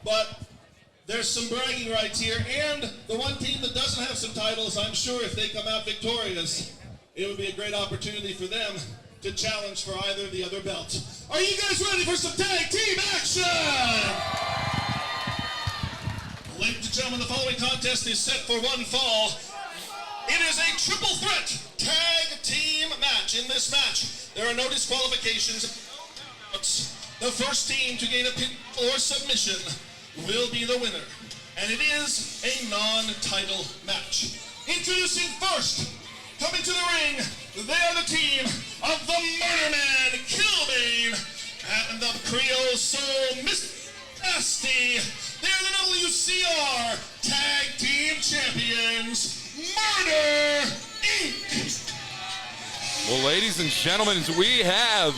but there's some bragging rights here, and the one team that doesn't have some titles, I'm sure if they come out victorious, it would be a great opportunity for them to challenge for either of the other belts. Are you guys ready for some tag team action? Ladies and gentlemen, the following contest is set for one fall. It is a triple threat tag team match. In this match, there are no disqualifications. The first team to gain a pin or submission will be the winner. And it is a non-title match. Introducing first, coming to the ring, they are the team of the Murder Man, Killbane, and the Creole Soul, Mr. Nasty. They're the WCR Tag Team Champions, Murder Inc. Well, ladies and gentlemen, we have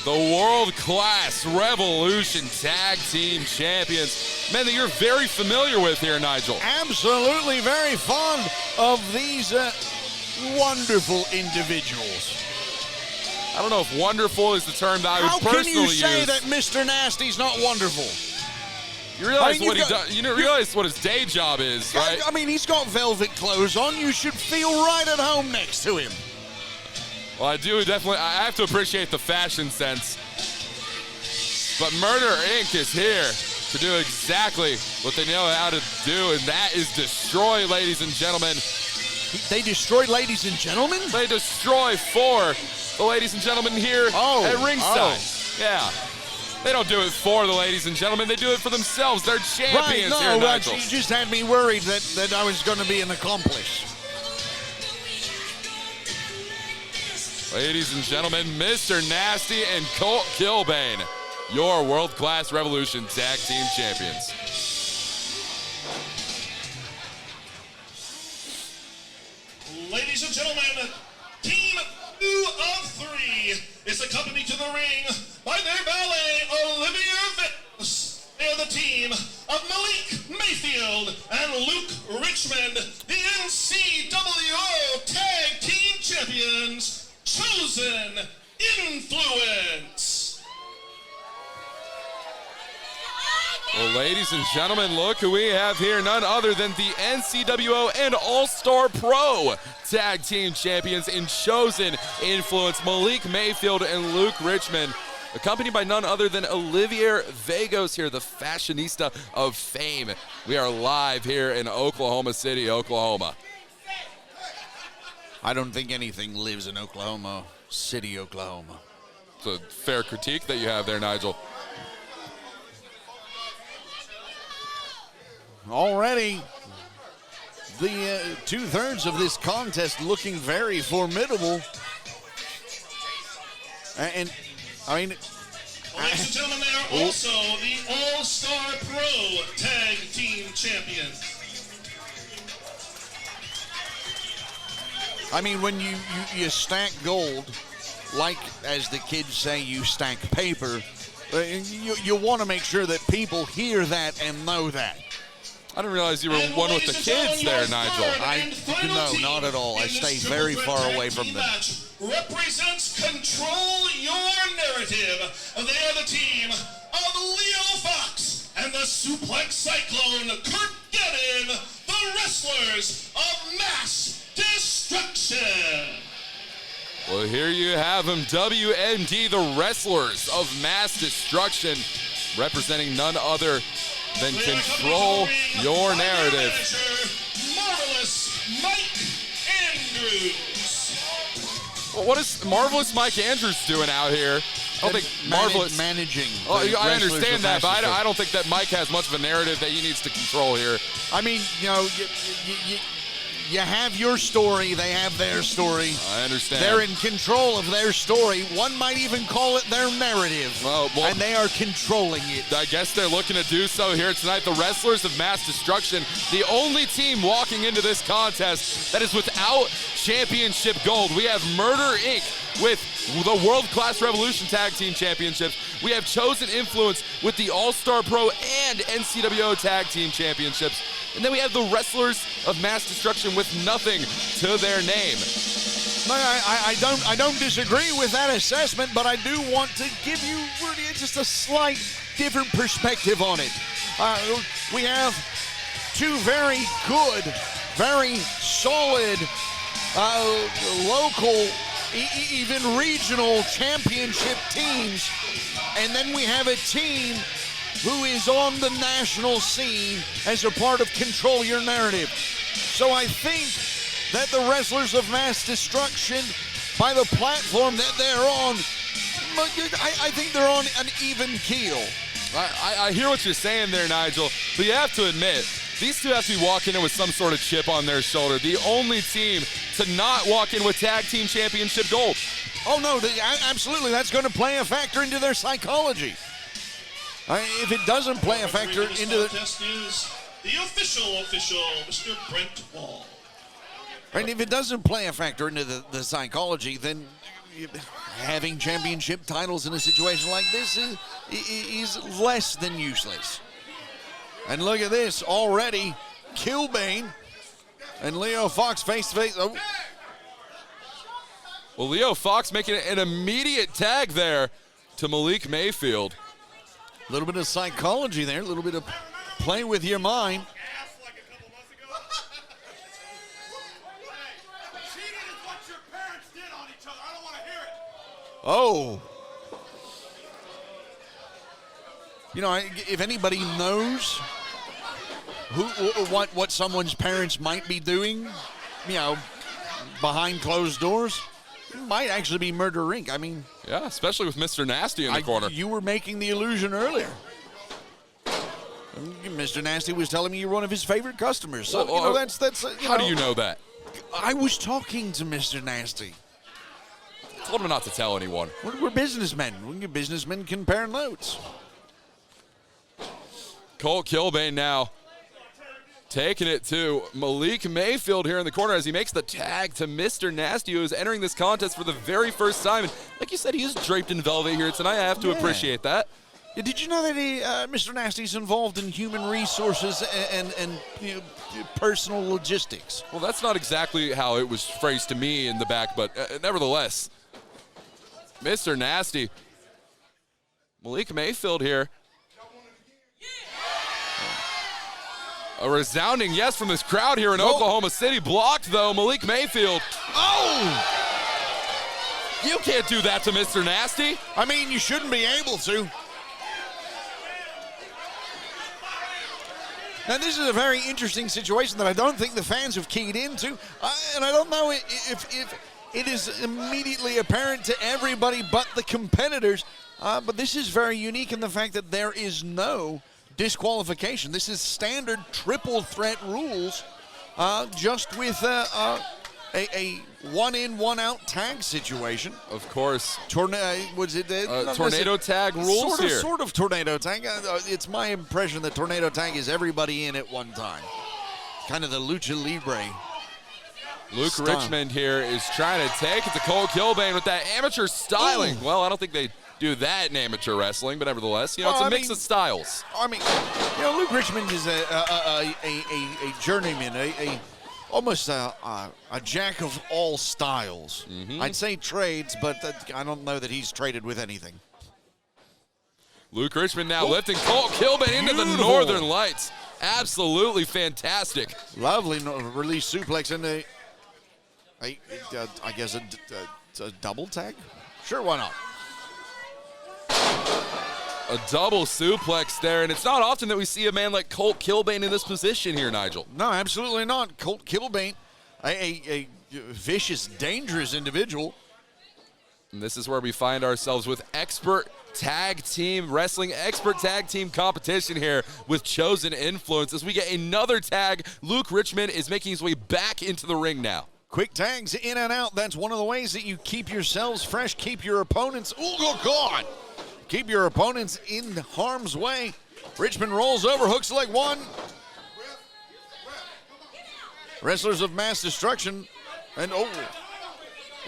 the world-class Revolution Tag Team Champions. Men that you're very familiar with here, Nigel. Absolutely very fond of these wonderful individuals. I don't know if wonderful is the term that I would personally use. How can you say that Mr. Nasty's not wonderful? You realize what he does? You realize what his day job is, right? I mean, he's got velvet clothes on. You should feel right at home next to him. Well, I do definitely. I have to appreciate the fashion sense. But Murder Inc. is here to do exactly what they know how to do, and that is destroy, ladies and gentlemen. They destroy ladies and gentlemen? They destroy for the ladies and gentlemen here at ringside. Yeah. They don't do it for the ladies and gentlemen. They do it for themselves. They're champions here, Nigel. You just had me worried that I was going to be an accomplice. Ladies and gentlemen, Mr. Nasty and Colt Killbane, your world-class Revolution Tag Team Champions. Ladies and gentlemen, Team 2 of 3 is accompanied to the ring by their valet, Olivia Vickers. They are the team of Malik Mayfield and Luke Richmond, the NCWO Tag Team Champions, Chosen Influence. Well, ladies and gentlemen, look who we have here, none other than the NCWO and All-Star Pro Tag Team Champions in Chosen Influence, Malik Mayfield and Luke Richmond, accompanied by none other than Olivia Vagos here, the fashionista of fame. We are live here in Oklahoma City, Oklahoma. I don't think anything lives in Oklahoma City, Oklahoma. It's a fair critique that you have there, Nigel. Already, the two-thirds of this contest looking very formidable. And I mean, ladies and gentlemen, they are also the All-Star Pro Tag Team Champions. I mean, when you stack gold, like as the kids say, you stack paper, you want to make sure that people hear that and know that. I didn't realize you were one with the kids there, Nigel. No, not at all. I stay very far away from them. Represents Control Your Narrative. They are the team of Leo Fox and the Suplex Cyclone, Kurt Gedden, the wrestlers of Mass Destruction. Well, here you have them, WMD, the wrestlers of Mass Destruction, representing none other than Control Your Narrative. Marvelous Mike Andrews. Well, what is Marvelous Mike Andrews doing out here? I don't think Marvelous managing. Oh, I understand that, but I don't think that Mike has much of a narrative that he needs to control here. I mean, you know, you have your story, they have their story. I understand. They're in control of their story. One might even call it their narrative. Well, and they are controlling it. I guess they're looking to do so here tonight. The wrestlers of Mass Destruction, the only team walking into this contest that is without championship gold. We have Murder Inc. with the World-Class Revolution Tag Team Championships. We have Chosen Influence with the All-Star Pro and NCWO Tag Team Championships. And then we have the wrestlers of Mass Destruction with nothing to their name. No, I don't disagree with that assessment, but I do want to give you just a slight different perspective on it. We have two very good, very solid, local, even regional championship teams. And then we have a team who is on the national scene as a part of Control Your Narrative. So I think that the Wrestlers of Mass Destruction, by the platform that they're on, I think they're on an even keel. I hear what you're saying there, Nigel, but you have to admit, these two have to be walking in with some sort of chip on their shoulder. The only team to not walk in with tag team championship gold. Oh, no, absolutely. That's going to play a factor into their psychology. If it doesn't play a factor into the contest is the official, Mr. Brent Wall. And if it doesn't play a factor into the psychology, then having championship titles in a situation like this is less than useless. And look at this already. Kilbane and Leo Fox face to face. Oh. Well, Leo Fox making an immediate tag there to Malik Mayfield. A little bit of psychology there, a little bit of play with your mind. Oh. You know, if anybody knows what someone's parents might be doing, you know, behind closed doors, it might actually be Murder Inc. I mean, yeah, especially with Mr. Nasty in the corner. You were making the illusion earlier. Mr. Nasty was telling me you're one of his favorite customers. So, you know, that's how do you know that? I was talking to Mr. Nasty. Told him not to tell anyone. We're businessmen. Businessmen compare notes. Colt Kilbane now taking it to Malik Mayfield here in the corner as he makes the tag to Mr. Nasty, who is entering this contest for the very first time. And like you said, he is draped in velvet here tonight. I have to appreciate that. Yeah, did you know that Mr. Nasty's involved in human resources and you know, personal logistics? Well, that's not exactly how it was phrased to me in the back, but nevertheless, Mr. Nasty, Malik Mayfield here. A resounding yes from this crowd here in Oklahoma City. Blocked, though, Malik Mayfield. Oh! You can't do that to Mr. Nasty. I mean, you shouldn't be able to. Now, this is a very interesting situation that I don't think the fans have keyed into. And I don't know if it is immediately apparent to everybody but the competitors. But this is very unique in the fact that there is no disqualification. This is standard triple threat rules, just with a one-in, one-out tag situation. Of course. Tornado tag rules here. Sort of tornado tag. It's my impression that tornado tag is everybody in at one time. Kind of the lucha libre. Luke stunt. Richmond here is trying to take it to Colt Kilbane with that amateur styling. Ooh. Well, I don't think they do that in amateur wrestling, but nevertheless, you know, it's a mix of styles. I mean, you know, Luke Richmond is a journeyman, almost a jack of all styles. Mm-hmm. I'd say trades, but I don't know that he's traded with anything. Luke Richmond now lifting Colt Kilbane into the Northern Lights. Absolutely fantastic. Lovely release suplex into, I guess, a double tag? Sure, why not? A double suplex there, and it's not often that we see a man like Colt Kilbane in this position here, Nigel. No, absolutely not. Colt Kilbane, a vicious, dangerous individual. And this is where we find ourselves with expert tag team wrestling, expert tag team competition here with Chosen Influence. As we get another tag, Luke Richmond is making his way back into the ring now. Quick tags in and out. That's one of the ways that you keep yourselves fresh, keep your opponents, oh God, keep your opponents in harm's way. Richmond rolls over, hooks leg one. Wrestlers of Mass Destruction, and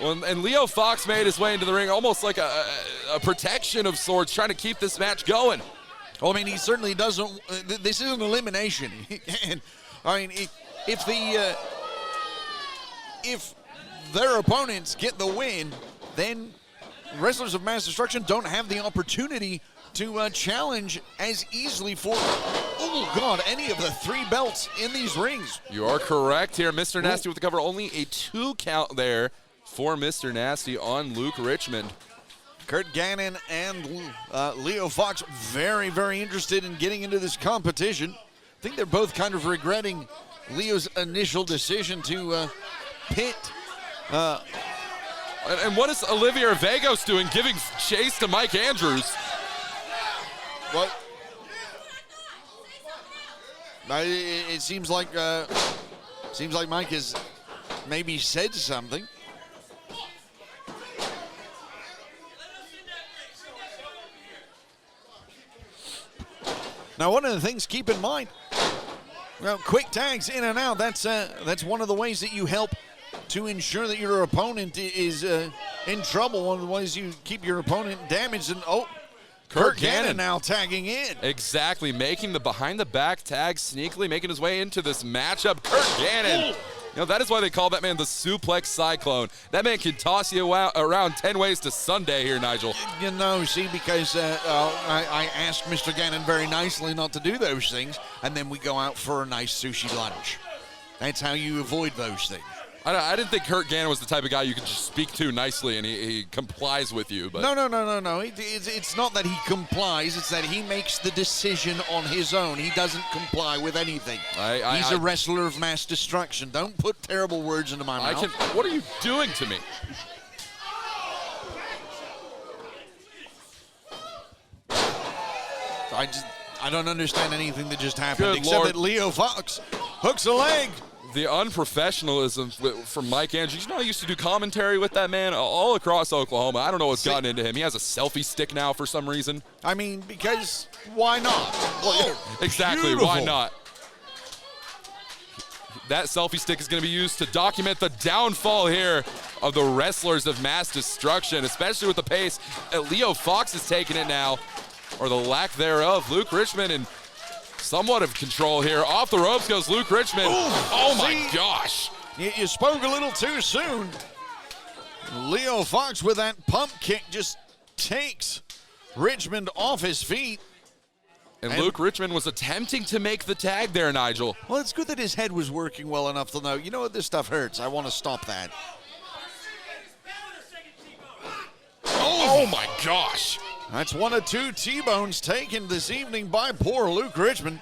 Well, and Leo Fox made his way into the ring almost like a protection of sorts, trying to keep this match going. Well, I mean, he certainly doesn't. This is an elimination. And I mean, if their opponents get the win, then Wrestlers of Mass Destruction don't have the opportunity to challenge as easily for. oh God, any of the 3 belts in these rings. You are correct here. Mr. Nasty with the cover. Only a 2 count there for Mr. Nasty on Luke Richmond. Kurt Gannon and Leo Fox very, very interested in getting into this competition. I think they're both kind of regretting Leo's initial decision to pit. And what is Olivier Vagos doing, giving chase to Mike Andrews? What? It seems like Mike has maybe said something. Now, one of the things, keep in mind, well, quick tags in and out. That's one of the ways that you help to ensure that your opponent is in trouble. One of the ways you keep your opponent damaged. And Kurt Gannon now tagging in. Exactly, making the behind-the-back tag, sneakily making his way into this matchup. Kurt Gannon. You know, that is why they call that man the Suplex Cyclone. That man can toss you around 10 ways to Sunday here, Nigel. You know, see, because I asked Mr. Gannon very nicely not to do those things, and then we go out for a nice sushi lunch. That's how you avoid those things. I didn't think Kurt Gannon was the type of guy you could just speak to nicely and he complies with you. But No. It's not that he complies. It's that he makes the decision on his own. He doesn't comply with anything. He's a wrestler of mass destruction. Don't put terrible words into my mouth. What are you doing to me? I don't understand anything that just happened, Good except Lord. that Leo Fox hooks a leg. The unprofessionalism from Mike Andrews. You know, I used to do commentary with that man all across Oklahoma. I don't know what's gotten into him. He has a selfie stick now for some reason. I mean, because why not? Exactly, beautiful. why not? That selfie stick is going to be used to document the downfall here of the wrestlers of mass destruction, especially with the pace that Leo Fox is taking it now, or the lack thereof. Luke Richmond in somewhat of control here. Off the ropes goes Luke Richmond. Oh my gosh. You spoke a little too soon. Leo Fox with that pump kick just takes Richmond off his feet. And Luke Richmond was attempting to make the tag there, Nigel. Well, it's good that his head was working well enough to know, you know what, this stuff hurts. I want to stop that. Oh my gosh. That's 1 of 2 T-bones taken this evening by poor Luke Richmond.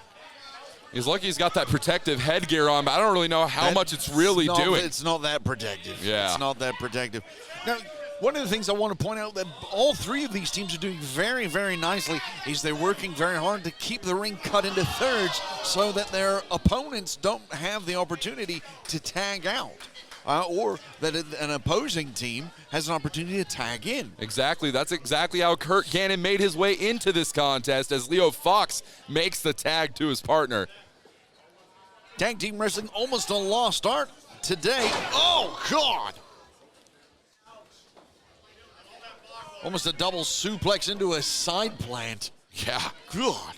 He's lucky he's got that protective headgear on, but I don't really know how much it's really doing. It's not that protective. Yeah. It's not that protective. Now, one of the things I want to point out that all 3 of these teams are doing very, very nicely is they're working very hard to keep the ring cut into thirds so that their opponents don't have the opportunity to tag out. Or that an opposing team has an opportunity to tag in. Exactly. That's exactly how Kurt Gannon made his way into this contest as Leo Fox makes the tag to his partner. Tag team wrestling almost a lost art today. Oh, God. Almost a double suplex into a side plant. Yeah. God.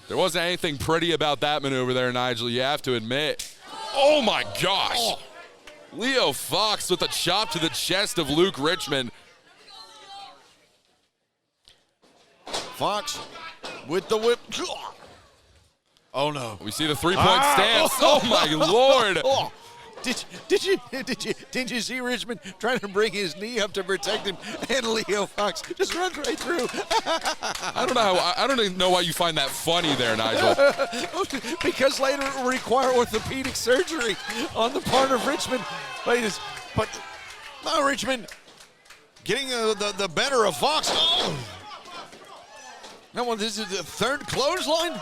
There wasn't anything pretty about that maneuver there, Nigel, you have to admit. Oh, my gosh. Oh. Leo Fox with a chop to the chest of Luke Richmond. Fox with the whip. Oh, no. We see the 3-point stance. Oh, my Lord. Oh. Did you see Richmond trying to bring his knee up to protect him, and Leo Fox just runs right through? I don't even know why you find that funny there, Nigel. Because later it will require orthopedic surgery on the part of Richmond. But now Richmond getting the better of Fox. Oh. Now, this is the 3rd clothesline.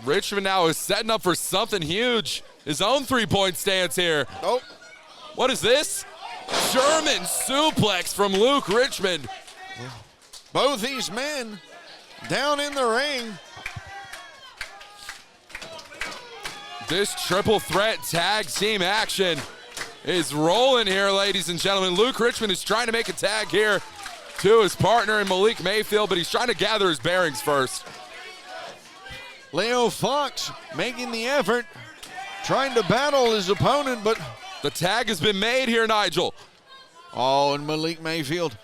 Richmond now is setting up for something huge. His own 3-point stance here. Oh. What is this? German suplex from Luke Richmond. Both these men down in the ring. This triple threat tag team action is rolling here, ladies and gentlemen. Luke Richmond is trying to make a tag here to his partner in Malik Mayfield, but he's trying to gather his bearings first. Leo Fox making the effort, trying to battle his opponent, but the tag has been made here, Nigel. Oh, and Malik Mayfield.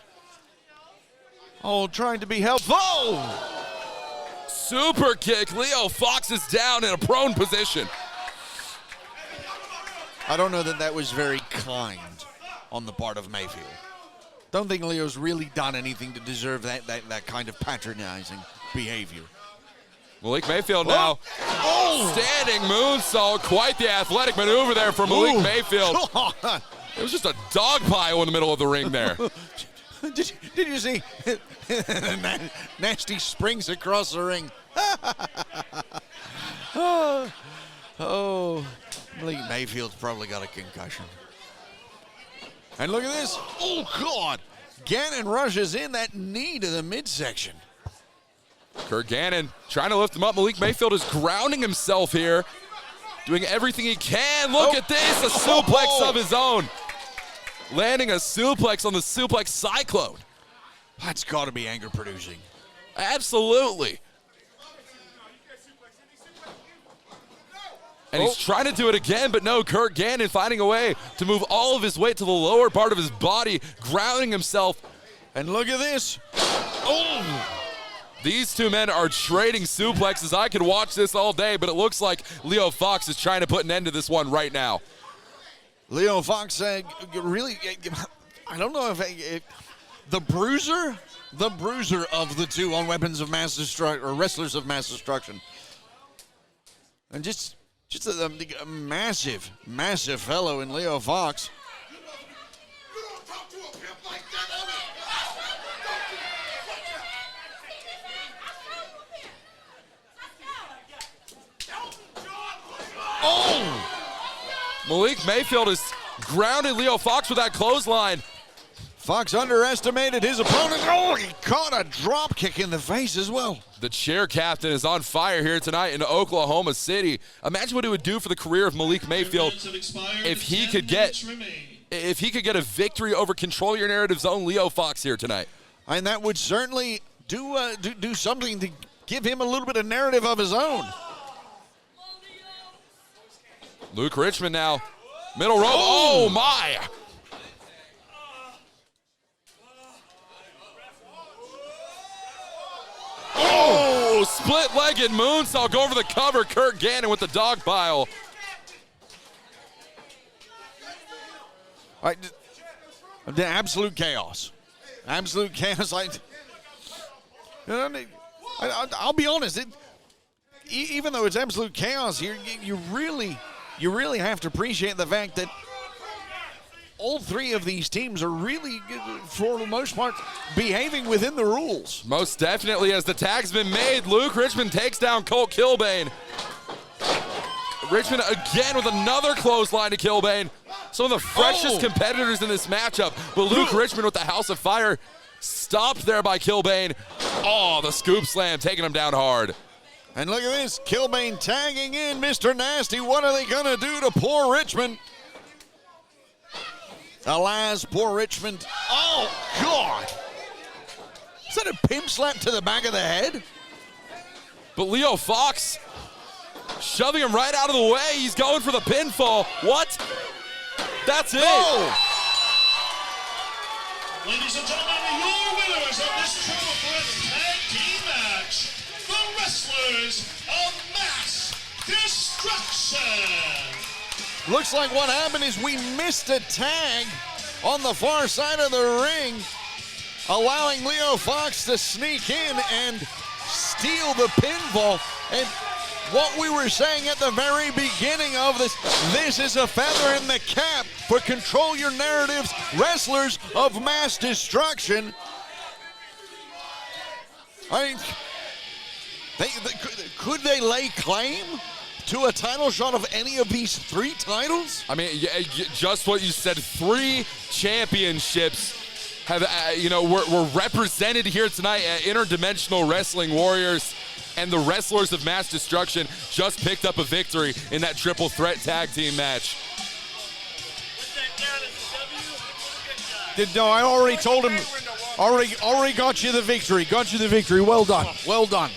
Oh, trying to be helpful. super kick. Leo Fox is down in a prone position. I don't know that that was very kind on the part of Mayfield. Don't think Leo's really done anything to deserve that kind of patronizing behavior. Malik Mayfield now standing moonsault. Quite the athletic maneuver there from Malik Mayfield. It was just a dog pile in the middle of the ring there. Did you see? Nasty springs across the ring. Oh, Malik Mayfield's probably got a concussion. And look at this. Oh, God. Gannon rushes in that knee to the midsection. Kurt Gannon trying to lift him up. Malik Mayfield is grounding himself here, doing everything he can. Look at this, a suplex of his own. Landing a suplex on the suplex cyclone. That's got to be anger producing. Absolutely. And he's trying to do it again, but no, Kurt Gannon finding a way to move all of his weight to the lower part of his body, grounding himself. And look at this. These two men are trading suplexes. I could watch this all day, but it looks like Leo Fox is trying to put an end to this one right now. Leo Fox really, I don't know if the bruiser of the two on Weapons of Mass Destruction, or Wrestlers of Mass Destruction. And just a massive, massive fellow in Leo Fox. Malik Mayfield has grounded Leo Fox with that clothesline. Fox underestimated his opponent. Oh, he caught a drop kick in the face as well. The chair captain is on fire here tonight in Oklahoma City. Imagine what it would do for the career of Malik Mayfield if he could get a victory over Control Your Narrative's own Leo Fox here tonight. And that would certainly do something to give him a little bit of narrative of his own. Luke Richmond now, middle rope. Oh my! Oh, split-legged moonsault, go over the cover. Kurt Gannon with the dog pile. The absolute chaos. Absolute chaos. I'll be honest. Even though it's absolute chaos here, you really have to appreciate the fact that all three of these teams are really, for the most part, behaving within the rules. Most definitely, as the tag's been made, Luke Richmond takes down Colt Kilbane. Richmond again with another clothesline to Kilbane. Some of the freshest competitors in this matchup, but Luke Richmond with the House of Fire stopped there by Kilbane. Oh, the scoop slam taking him down hard. And look at this, Kilbane tagging in Mr. Nasty. What are they going to do to poor Richmond? Alas, poor Richmond. Oh, God. Is that a pimp slap to the back of the head? But Leo Fox shoving him right out of the way. He's going for the pinfall. What? That's it. Oh. Ladies and gentlemen, your winners of this Triple Threat Tag Team match, the Wrestlers of Mass Destruction. Looks like what happened is we missed a tag on the far side of the ring, allowing Leo Fox to sneak in and steal the pinfall. And what we were saying at the very beginning of this is a feather in the cap for Control Your Narrative's Wrestlers of Mass Destruction. I mean, could they lay claim to a title shot of any of these three titles? I mean, just what you said. 3 championships have, were represented here tonight at Interdimensional Wrestling Warriors, and the Wrestlers of Mass Destruction just picked up a victory in that Triple Threat Tag Team match. No, I already told him. Already got you the victory. Got you the victory. Well done. Well done.